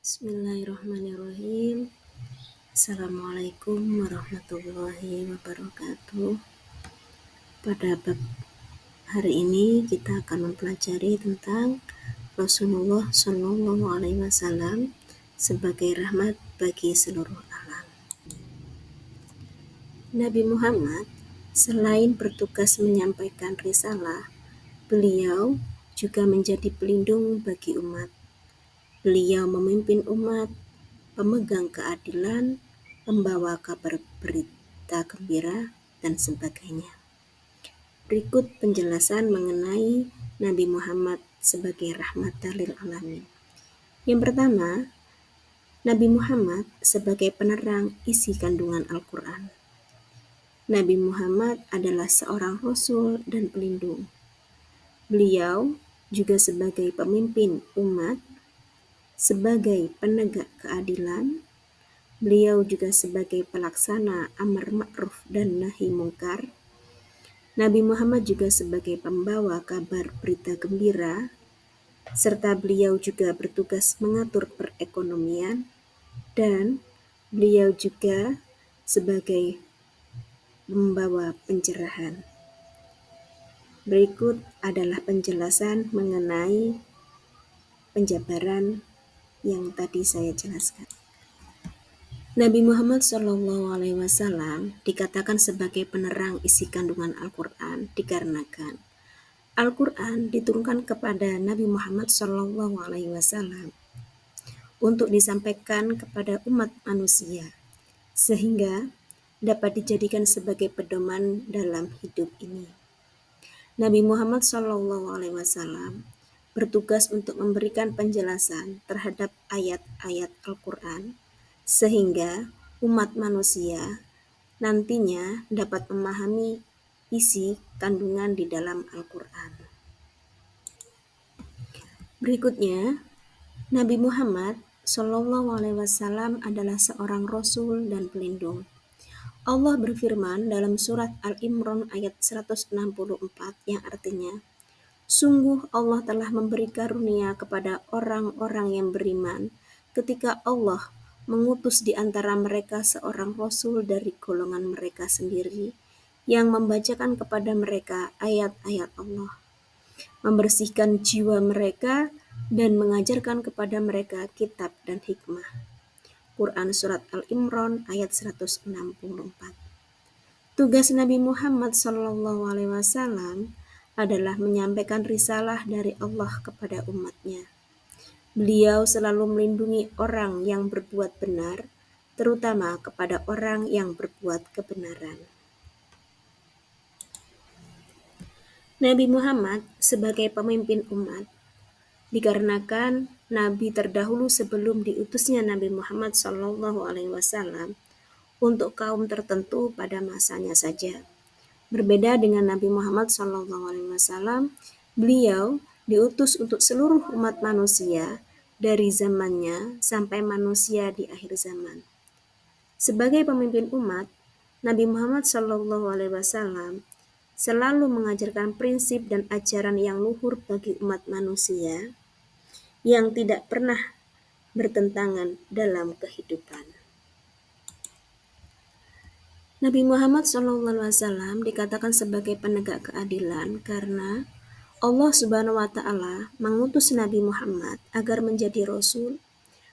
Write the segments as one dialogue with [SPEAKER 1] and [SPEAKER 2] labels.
[SPEAKER 1] Bismillahirrahmanirrahim. Assalamualaikum warahmatullahi wabarakatuh. Pada bab hari ini kita akan mempelajari tentang Rasulullah Shallallahu Alaihi Wasallam sebagai rahmat bagi seluruh alam. Nabi Muhammad selain bertugas menyampaikan risalah, beliau juga menjadi pelindung bagi umat. Beliau memimpin umat, pemegang keadilan, pembawa kabar berita gembira, dan sebagainya. Berikut penjelasan mengenai Nabi Muhammad sebagai rahmatan lil alamin. Yang pertama, Nabi Muhammad sebagai penerang isi kandungan Al-Quran. Nabi Muhammad adalah seorang rasul dan pelindung. Beliau juga sebagai pemimpin umat, sebagai penegak keadilan. Beliau juga sebagai pelaksana amar ma'ruf dan nahi mungkar. Nabi Muhammad juga sebagai pembawa kabar berita gembira, serta beliau juga bertugas mengatur perekonomian, dan beliau juga sebagai membawa pencerahan. Berikut adalah penjelasan mengenai penjabaran yang tadi saya jelaskan. Nabi Muhammad SAW dikatakan sebagai penerang isi kandungan Al-Quran dikarenakan Al-Quran diturunkan kepada Nabi Muhammad SAW untuk disampaikan kepada umat manusia, sehingga dapat dijadikan sebagai pedoman dalam hidup ini. Nabi Muhammad SAW bertugas untuk memberikan penjelasan terhadap ayat-ayat Al-Quran, sehingga umat manusia nantinya dapat memahami isi kandungan di dalam Al-Quran. Berikutnya, Nabi Muhammad SAW adalah seorang rasul dan pelindung. Allah berfirman dalam surat Al-Imran ayat 164 yang artinya, sungguh Allah telah memberi karunia kepada orang-orang yang beriman ketika Allah mengutus di antara mereka seorang rasul dari golongan mereka sendiri yang membacakan kepada mereka ayat-ayat Allah, membersihkan jiwa mereka dan mengajarkan kepada mereka kitab dan hikmah. Quran Surat Al-Imran ayat 164. Tugas Nabi Muhammad SAW adalah menyampaikan risalah dari Allah kepada umatnya. Beliau selalu melindungi orang yang berbuat benar, terutama kepada orang yang berbuat kebenaran. Nabi Muhammad sebagai pemimpin umat dikarenakan Nabi terdahulu sebelum diutusnya Nabi Muhammad SAW untuk kaum tertentu pada masanya saja. Berbeda dengan Nabi Muhammad SAW, beliau diutus untuk seluruh umat manusia dari zamannya sampai manusia di akhir zaman. Sebagai pemimpin umat, Nabi Muhammad SAW selalu mengajarkan prinsip dan ajaran yang luhur bagi umat manusia yang tidak pernah bertentangan dalam kehidupan. Nabi Muhammad SAW dikatakan sebagai penegak keadilan karena Allah Subhanahu wa Ta'ala mengutus Nabi Muhammad agar menjadi rasul,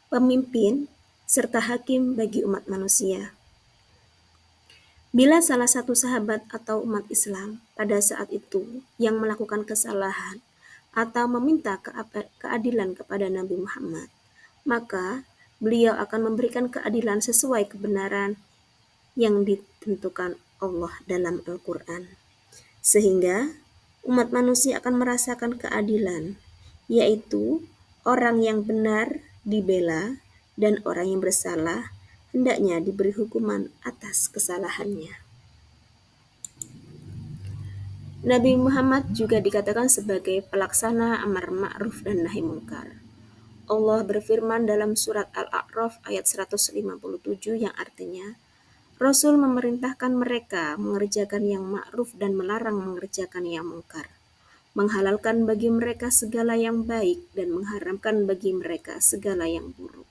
[SPEAKER 1] pemimpin, serta hakim bagi umat manusia. Bila salah satu sahabat atau umat Islam pada saat itu yang melakukan kesalahan atau meminta keadilan kepada Nabi Muhammad, maka beliau akan memberikan keadilan sesuai kebenaran yang ditentukan Allah dalam Al-Quran, sehingga umat manusia akan merasakan keadilan, yaitu orang yang benar dibela dan orang yang bersalah hendaknya diberi hukuman atas kesalahannya. Nabi Muhammad juga dikatakan sebagai pelaksana amar ma'ruf dan nahi mungkar. Allah berfirman dalam surat Al-A'raf ayat 157 yang artinya, Rasul memerintahkan mereka mengerjakan yang ma'ruf dan melarang mengerjakan yang mungkar, menghalalkan bagi mereka segala yang baik dan mengharamkan bagi mereka segala yang buruk.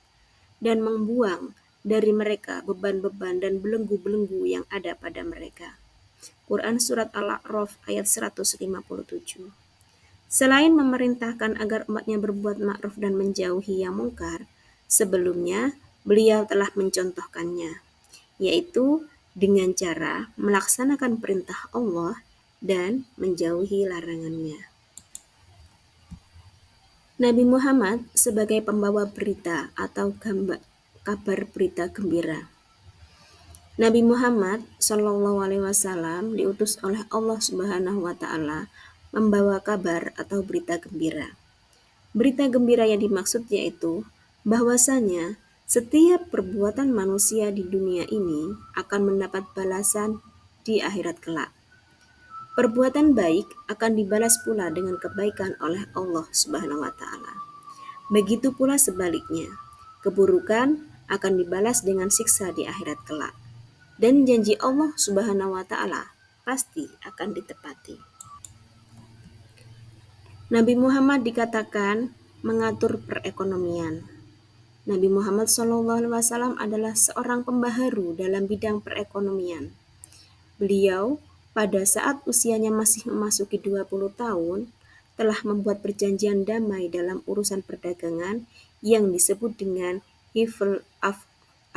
[SPEAKER 1] dan membuang dari mereka beban-beban dan belenggu-belenggu yang ada pada mereka. Quran Surat Al-A'raf ayat 157. Selain memerintahkan agar umatnya berbuat ma'ruf dan menjauhi yang mungkar, sebelumnya beliau telah mencontohkannya, yaitu dengan cara melaksanakan perintah Allah dan menjauhi larangannya. Nabi Muhammad sebagai pembawa berita atau kabar berita gembira. Nabi Muhammad SAW diutus oleh Allah Subhanahu wa Ta'ala membawa kabar atau berita gembira. Berita gembira yang dimaksud yaitu bahwasanya setiap perbuatan manusia di dunia ini akan mendapat balasan di akhirat kelak. Perbuatan baik akan dibalas pula dengan kebaikan oleh Allah Subhanahu wa Ta'ala. Begitu pula sebaliknya, keburukan akan dibalas dengan siksa di akhirat kelak. Dan janji Allah Subhanahu wa Ta'ala pasti akan ditepati. Nabi Muhammad dikatakan mengatur perekonomian. Nabi Muhammad SAW adalah seorang pembaharu dalam bidang perekonomian. Beliau pada saat usianya masih memasuki 20 tahun telah membuat perjanjian damai dalam urusan perdagangan yang disebut dengan Hifl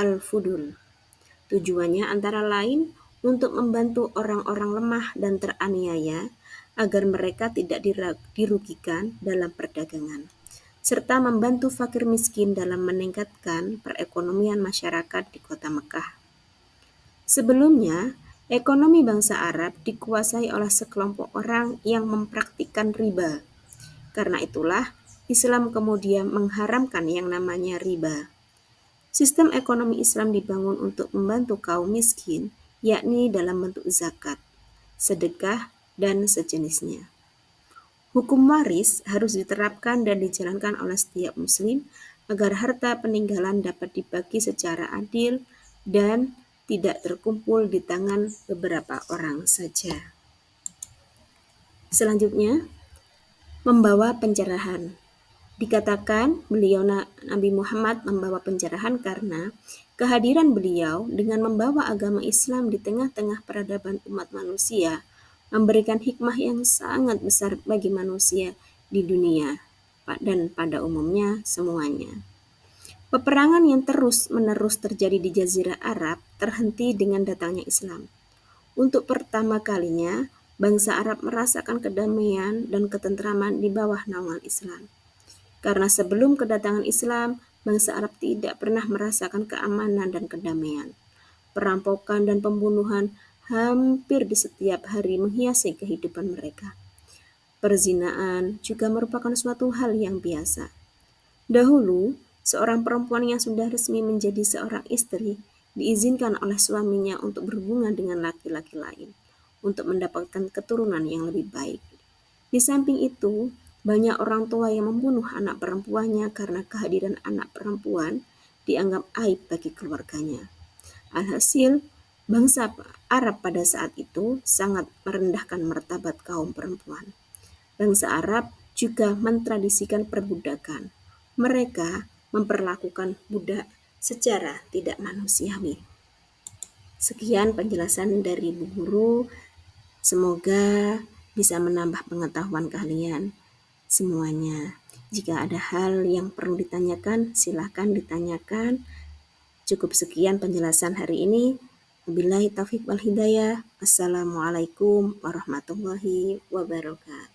[SPEAKER 1] al-Fudul. Tujuannya antara lain untuk membantu orang-orang lemah dan teraniaya agar mereka tidak dirugikan dalam perdagangan, serta membantu fakir miskin dalam meningkatkan perekonomian masyarakat di kota Mekah. Sebelumnya, ekonomi bangsa Arab dikuasai oleh sekelompok orang yang mempraktikkan riba. Karena itulah, Islam kemudian mengharamkan yang namanya riba. Sistem ekonomi Islam dibangun untuk membantu kaum miskin, yakni dalam bentuk zakat, sedekah, dan sejenisnya. Hukum waris harus diterapkan dan dijalankan oleh setiap muslim agar harta peninggalan dapat dibagi secara adil dan tidak terkumpul di tangan beberapa orang saja. Selanjutnya, membawa pencerahan. Dikatakan beliau Nabi Muhammad membawa pencerahan karena kehadiran beliau dengan membawa agama Islam di tengah-tengah peradaban umat manusia memberikan hikmah yang sangat besar bagi manusia di dunia dan pada umumnya semuanya. Peperangan yang terus-menerus terjadi di Jazirah Arab terhenti dengan datangnya Islam. Untuk pertama kalinya, bangsa Arab merasakan kedamaian dan ketentraman di bawah naungan Islam. Karena sebelum kedatangan Islam, bangsa Arab tidak pernah merasakan keamanan dan kedamaian. Perampokan dan pembunuhan hampir di setiap hari menghiasi kehidupan mereka. Perzinaan juga merupakan suatu hal yang biasa. Dahulu, seorang perempuan yang sudah resmi menjadi seorang istri diizinkan oleh suaminya untuk berhubungan dengan laki-laki lain untuk mendapatkan keturunan yang lebih baik. Di samping itu, banyak orang tua yang membunuh anak perempuannya karena kehadiran anak perempuan dianggap aib bagi keluarganya. Alhasil, bangsa Arab pada saat itu sangat merendahkan martabat kaum perempuan. Bangsa Arab juga mentradisikan perbudakan. Mereka memperlakukan budak secara tidak manusiawi. Sekian penjelasan dari Bu Guru. Semoga bisa menambah pengetahuan kalian semuanya. Jika ada hal yang perlu ditanyakan, silakan ditanyakan. Cukup sekian penjelasan hari ini. Wabillahi taufiq wal hidayah. Assalamualaikum warahmatullahi wabarakatuh.